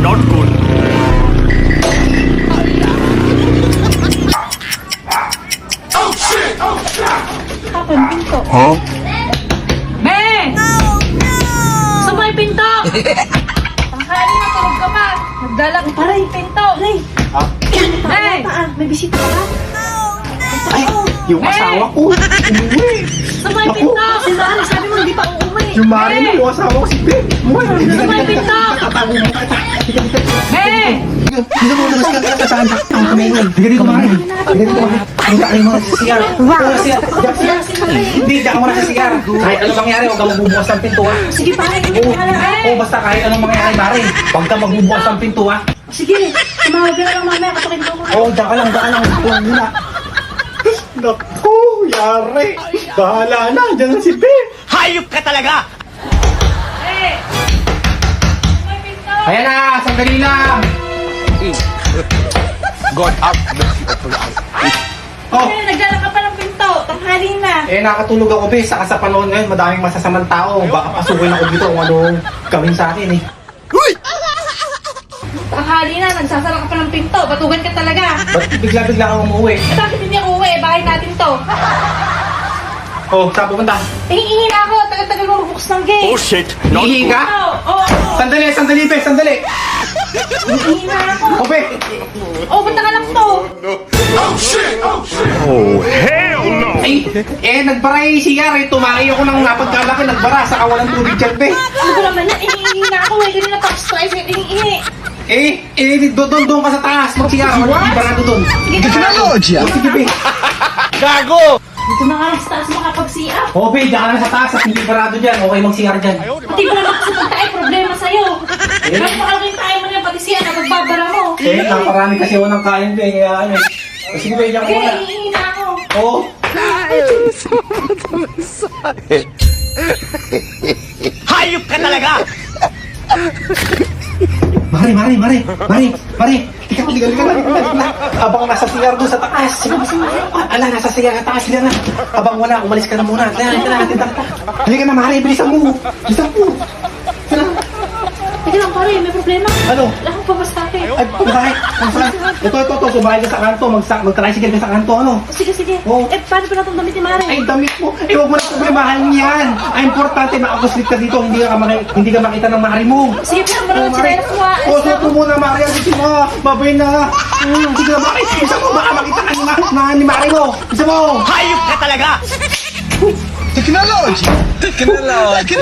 not good. Kapag pinto. Huh? Be! Sa may pinto! Tanghali na, tulog ka pa. Nagdala ko para yung pinto. Ray! Hey! May bisita ka ba? Ay, yung asawa ko. Umuwi. Sa may pinto! Si Mari, sabi mo hindi pa uuwi. Yung Mari mo, yung asawa ko si Ben. Umuwi. Sa may pinto! Tatago mo ka. Hey! Dito mo labas ka kaya saan ka? Ang kamay mo. Diga dito, Mari. Diga dito, Mari. Diga kayo mga sa CR. Hindi, diga ka muna sa CR. Kahit anong mangyari, huwag ka magbubukas ng pinto, ha? Sige, pare. Oo, basta kahit anong mangyari, Mari. Huwag ka magbubukas ng pinto, ha? Sige, tumawag ka na lang mamaya. Katukin ko. Oo, diyan ka lang. Huwag muna. Naku, yari. Bahala na. Diyan na si Ben. Hayop ka talaga! Hey! Sa may pinto! Ayan na, sandali lang. God have mercy upon us. Oh, Hey, nagdala ka pa ng pinto. Tanghali na. nakatulog ako, be. Saka sa panahon ngayon, madaming masasamang tao. Baka pasukin ako dito kung anong gawin sa akin, eh. Tanghali na, nagsasara ka pa ng pinto. Batugan ka talaga. Ba't bigla-bigla akong umuwi? Eh, bakit hindi ako uwi? Bahay natin to. Oh, saan pupunta? Ihingi na ako. Tagal-tagal mo mabukas ng gate. Oh shit, not Ihi good. ka? Oo. Sandali, be. Sandali. Ihingi na ako. Oh, be. Oh, punta ka lang to. Oh hell no! Ay, nagbara yung CR, eh. Tumaki ako ng napagkalaki. Nagbara, saka walang tubig dyan, be. Ano ba naman yan? Ihingi na ako. Kanina pa ako stress. Ihingi. Doon ka sa taas. Mag-CR. Walang barado doon. Technology! Oh, sige, be. Gago! Dito na nga lang sa taas makapag-CR. Oh, be. Diyan ka lang sa taas. At hindi barado dyan. Okay, mag-CR dyan. Pati ba naman kasi pagkain, problema sa'yo. Mas makalagay tayo mo na pati siya na pagbabara mo. Naparami kasi ako ng kain, be. Kaya, ano, eh. Sige, be. Diyan ka Sige, muna. ihingi na ako. Oh. Hayop ka talaga! Mari. Tiga na. Abang nasa CR doon sa taas. Nasa CR sa taas. Sige na. Abang wala, umalis ka na muna. Halika na, Mari. Bilisan mo. Teka lang pare, may problema. Ano? Wala akong pabastate. Ay, bakit? Ito. Sumakay ka sa kanto. Mag-tricycle ka sa kanto. Ano? Sige. Oh. Paano ba natong damit ni Mare? Ay, damit mo. Huwag mo na problemahan yan. Ay, importante, makakaslit ka dito. Hindi ka makita ng Mari mo. Sige, pero marunong si Reyna kuha. Suot mo muna, Mari. Sige mo. Babay na. Sige na, Mari. Isa mo, baka makita ka ni Mari mo. Isa mo. Hayop ka talaga! Technology! Technology!